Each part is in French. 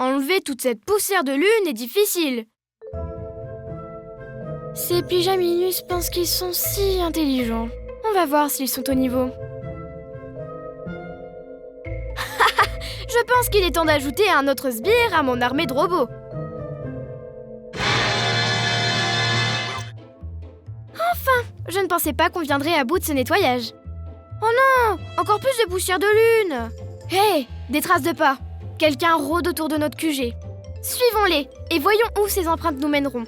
Enlever toute cette poussière de lune est difficile. Ces pyjaminus pensent qu'ils sont si intelligents. On va voir s'ils sont au niveau. Je pense qu'il est temps d'ajouter un autre sbire à mon armée de robots. Enfin, je ne pensais pas qu'on viendrait à bout de ce nettoyage. Oh non, encore plus de poussière de lune. Hé, des traces de pas. Quelqu'un rôde autour de notre QG. Suivons-les et voyons où ces empreintes nous mèneront.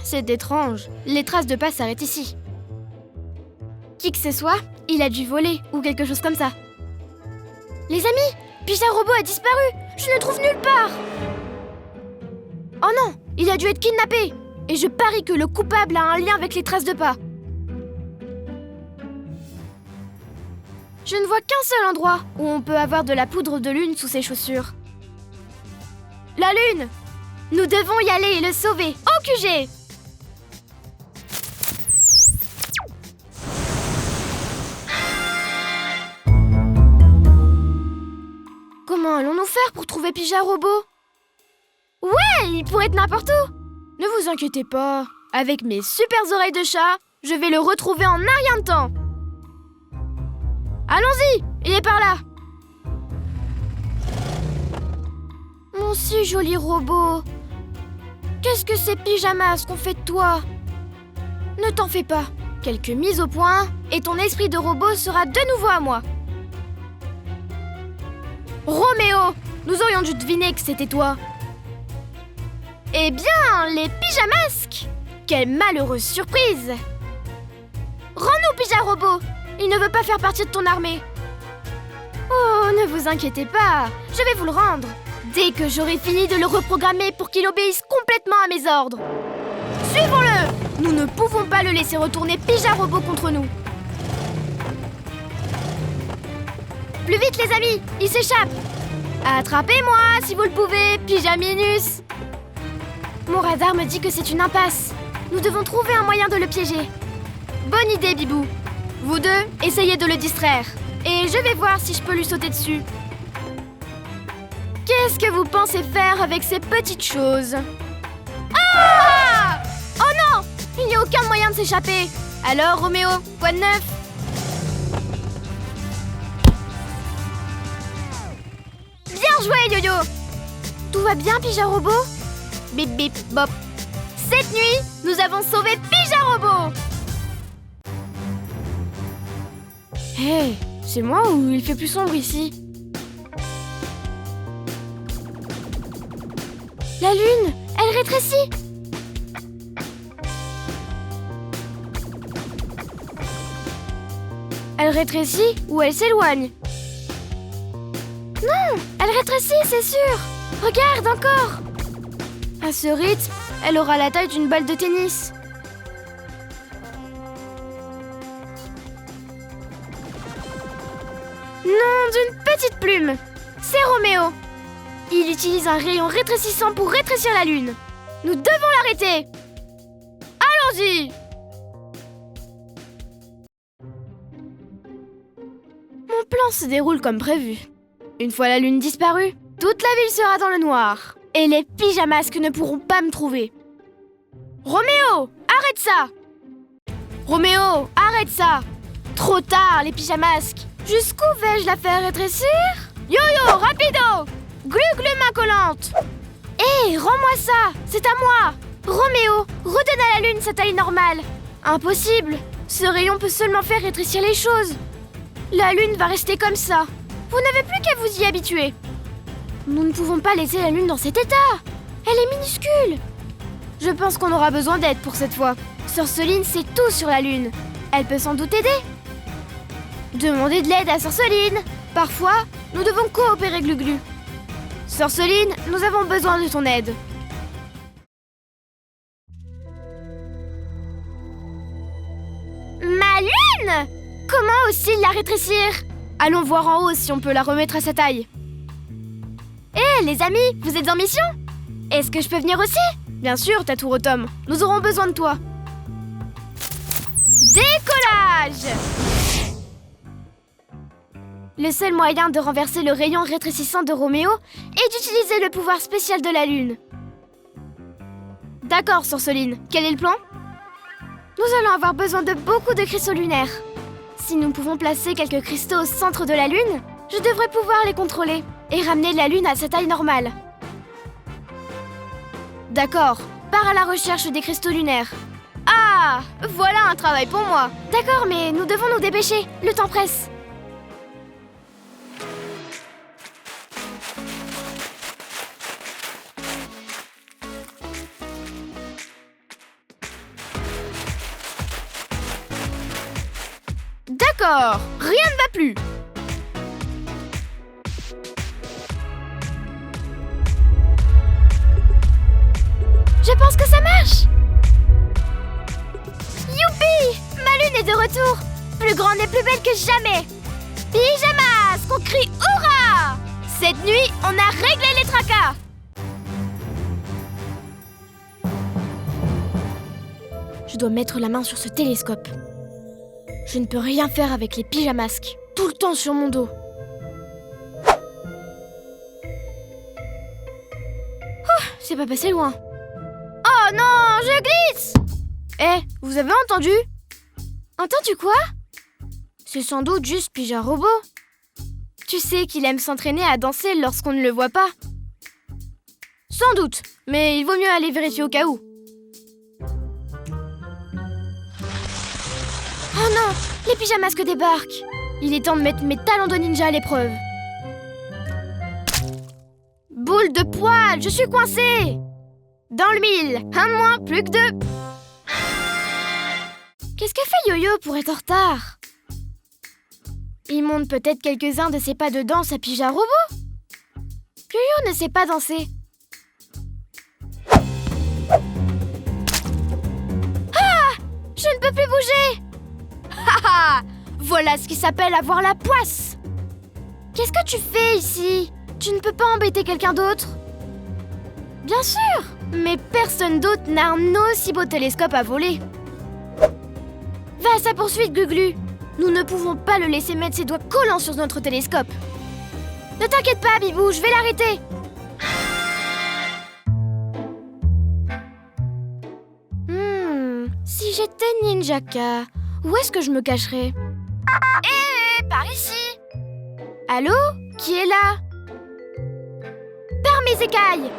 C'est étrange. Les traces de pas s'arrêtent ici. Qui que ce soit, il a dû voler ou quelque chose comme ça. Les amis, Pyja Robot a disparu. Je ne le trouve nulle part. Oh non, il a dû être kidnappé. Et je parie que le coupable a un lien avec les traces de pas. Je ne vois qu'un seul endroit où on peut avoir de la poudre de lune sous ses chaussures. La lune! Nous devons y aller et le sauver, au QG! Comment allons-nous faire pour trouver Pyja Robot? Ouais, il pourrait être n'importe où! Ne vous inquiétez pas, avec mes super oreilles de chat, je vais le retrouver en un rien de temps. Allons-y, il est par là. Mon si joli robot. Qu'est-ce que ces pyjamas qu'on fait de toi? Ne t'en fais pas. Quelques mises au point et ton esprit de robot sera de nouveau à moi. Roméo, nous aurions dû deviner que c'était toi. Eh bien, les pyjamasques! Quelle malheureuse surprise! Rends-nous, Pyja Robot! Il ne veut pas faire partie de ton armée. Oh, ne vous inquiétez pas, je vais vous le rendre. Dès que j'aurai fini de le reprogrammer pour qu'il obéisse complètement à mes ordres. Suivons-le! Nous ne pouvons pas le laisser retourner Pyja Robot contre nous. Plus vite, les amis, il s'échappe. Attrapez-moi, si vous le pouvez, Pyjaminus. Mon radar me dit que c'est une impasse. Nous devons trouver un moyen de le piéger. Bonne idée, Bibou. Vous deux, essayez de le distraire. Et je vais voir si je peux lui sauter dessus. Qu'est-ce que vous pensez faire avec ces petites choses? Ah! Oh non! Il n'y a aucun moyen de s'échapper. Alors, Roméo, quoi de neuf? Bien joué, Yo-Yo! Tout va bien, Pyja Robot? Bip bip bop. Cette nuit, nous avons sauvé Pyja Robot! Hé, hey, c'est moi ou il fait plus sombre ici? La lune, elle rétrécit! Elle rétrécit ou elle s'éloigne? Non, elle rétrécit, c'est sûr! Regarde encore! À ce rythme, elle aura la taille d'une balle de tennis. Non, d'une petite plume. C'est Roméo. Il utilise un rayon rétrécissant pour rétrécir la lune. Nous devons l'arrêter. Allons-y. Mon plan se déroule comme prévu. Une fois la lune disparue, toute la ville sera dans le noir. Et les pyjamasques ne pourront pas me trouver. Roméo, arrête ça! Roméo, arrête ça! Trop tard, les pyjamasques! Jusqu'où vais-je la faire rétrécir? Yo-yo, rapido! Glu-glu, main collante! Hé, rends-moi ça! C'est à moi! Roméo, redonne à la lune sa taille normale! Impossible! Ce rayon peut seulement faire rétrécir les choses. La lune va rester comme ça. Vous n'avez plus qu'à vous y habituer. Nous ne pouvons pas laisser la lune dans cet état. Elle est minuscule. Je pense qu'on aura besoin d'aide pour cette fois. Sorceline sait tout sur la lune. Elle peut sans doute aider. Demandez de l'aide à Sorceline. Parfois, nous devons coopérer, Glu-Glu. Sorceline, nous avons besoin de ton aide. Ma lune! Comment oscille la rétrécir? Allons voir en haut si on peut la remettre à sa taille. Hé, les amis, vous êtes en mission? Est-ce que je peux venir aussi? Bien sûr, Tatouro-Tom. Nous aurons besoin de toi. Décollage! Le seul moyen de renverser le rayon rétrécissant de Roméo est d'utiliser le pouvoir spécial de la Lune. D'accord, Sorceline. Quel est le plan? Nous allons avoir besoin de beaucoup de cristaux lunaires. Si nous pouvons placer quelques cristaux au centre de la Lune, je devrais pouvoir les contrôler et ramener la Lune à sa taille normale. D'accord, pars à la recherche des cristaux lunaires. Ah, voilà un travail pour moi. D'accord, mais nous devons nous dépêcher, le temps presse. D'accord, rien ne va plus. Je pense que ça marche. Youpi! Ma lune est de retour. Plus grande et plus belle que jamais. Pyjamas, qu'on crie hurrah! Cette nuit, on a réglé les tracas. Je dois mettre la main sur ce télescope. Je ne peux rien faire avec les pyjamasques, tout le temps sur mon dos. Oh, c'est pas passé loin. Oh non, je glisse! Eh, vous avez entendu? Entendu quoi? C'est sans doute juste Pyja Robot. Tu sais qu'il aime s'entraîner à danser lorsqu'on ne le voit pas. Sans doute, mais il vaut mieux aller vérifier au cas où. Oh non, les pyjamasques débarquent. Il est temps de mettre mes talents de ninja à l'épreuve. Boule de poil, je suis coincée. Dans le mille, un de moins, plus que deux. Qu'est-ce que fait Yo-Yo pour être en retard? Il montre peut-être quelques-uns de ses pas de danse à Pyja Robot. Yo-Yo ne sait pas danser. Ah! Je ne peux plus bouger. Haha! Voilà ce qui s'appelle avoir la poisse. Qu'est-ce que tu fais ici? Tu ne peux pas embêter quelqu'un d'autre? Bien sûr, mais personne d'autre n'a un aussi beau télescope à voler. Va à sa poursuite, Glu-Glu. Nous ne pouvons pas le laisser mettre ses doigts collants sur notre télescope. Ne t'inquiète pas, Bibou, je vais l'arrêter. Si j'étais Ninjaka, où est-ce que je me cacherais? Par ici. Allô? Qui est là? Par mes écailles.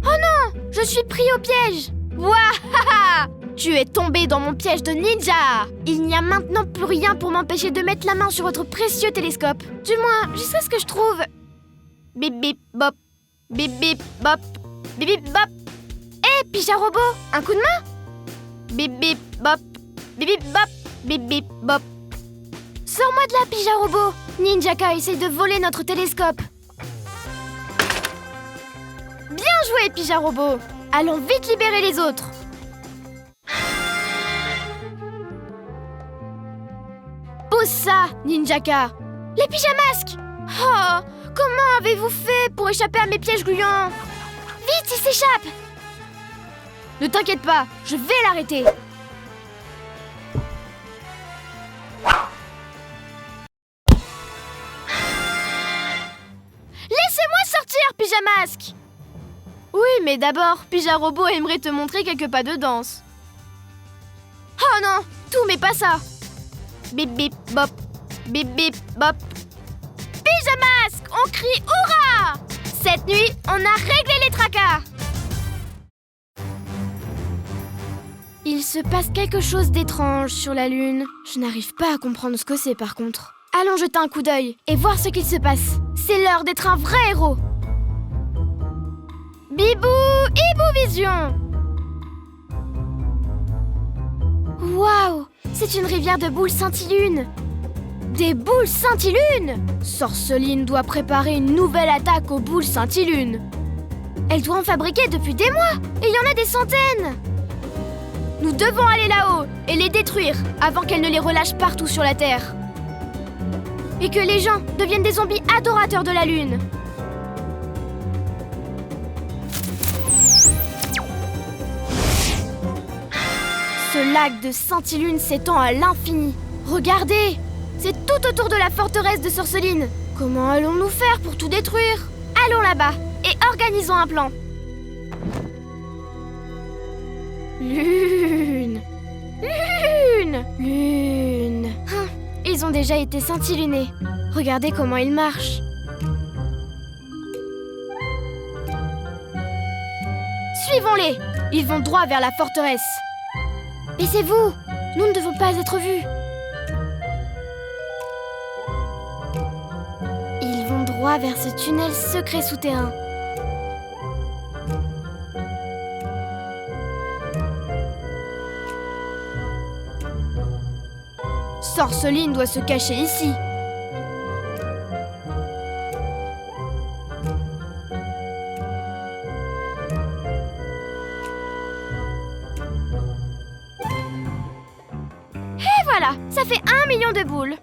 Oh non! Je suis pris au piège. Waouh! Tu es tombé dans mon piège de ninja. Il n'y a maintenant plus rien pour m'empêcher de mettre la main sur votre précieux télescope. Du moins, jusqu'à ce que je trouve... Bip bip bop. Bip bip bop. Bip bip bop. Hé, Pyja Robot, un coup de main? Bip bip bop. Bip bip bop. Bip bip bop. Sors-moi de là, Pyja Robot. Ninjaka essaye de voler notre télescope. Bien joué, Pyja Robot. Allons vite libérer les autres. Pose ça, Ninjaka. Les pyjamasques. Oh, comment avez-vous fait pour échapper à mes pièges gluants? Vite, il s'échappe. Ne t'inquiète pas, je vais l'arrêter. Laissez-moi sortir, Pyjamasque. Oui, mais d'abord, Pyja Robot aimerait te montrer quelques pas de danse. Oh non, tout mais pas ça. Bip bip bop, bip bip bop. Pyjamasque, on crie hurrah! Cette nuit, on a réglé les tracas. Il se passe quelque chose d'étrange sur la Lune. Je n'arrive pas à comprendre ce que c'est par contre. Allons jeter un coup d'œil et voir ce qu'il se passe. C'est l'heure d'être un vrai héros. Bibou, Hibou Vision. Waouh, c'est une rivière de boules scintillunes. Des boules scintillunes. Sorceline doit préparer une nouvelle attaque aux boules scintillunes. Elle doit en fabriquer depuis des mois, et il y en a des centaines. Nous devons aller là-haut et les détruire avant qu'elle ne les relâche partout sur la Terre. Et que les gens deviennent des zombies adorateurs de la Lune. Ce lac de scintillunes s'étend à l'infini. Regardez! C'est tout autour de la forteresse de Sorceline. Comment allons-nous faire pour tout détruire? Allons là-bas et organisons un plan. Lune! Lune! Lune! Ah, ils ont déjà été scintillunés. Regardez comment ils marchent. Suivons-les! Ils vont droit vers la forteresse. Baissez-vous! Nous ne devons pas être vus. Ils vont droit vers ce tunnel secret souterrain. Sorceline doit se cacher ici. Et voilà, ça fait 1 million de boules.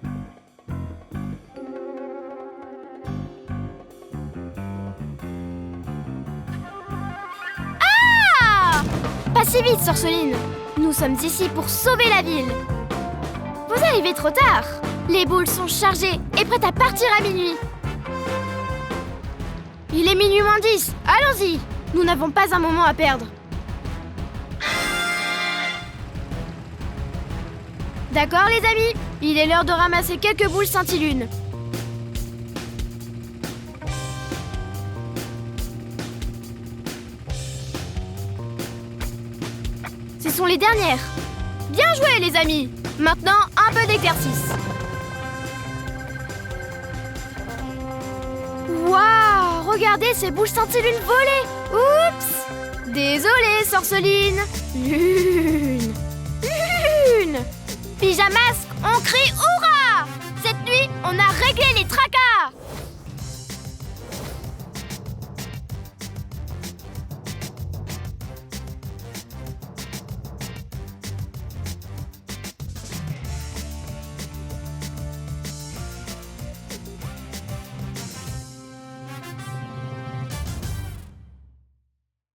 Ah! Pas si vite, Sorceline. Nous sommes ici pour sauver la ville. Vous arrivez trop tard. Les boules sont chargées et prêtes à partir à minuit. Il est minuit moins 10. Allons-y. Nous n'avons pas un moment à perdre. D'accord, les amis. Il est l'heure de ramasser quelques boules scintillunes. Ce sont les dernières. Bien joué, les amis. Maintenant, un peu d'exercice. Waouh! Regardez ces boules scintillunes voler. Oups! Désolée, Sorceline. Lune! Lune! Pyjamasque, on crie!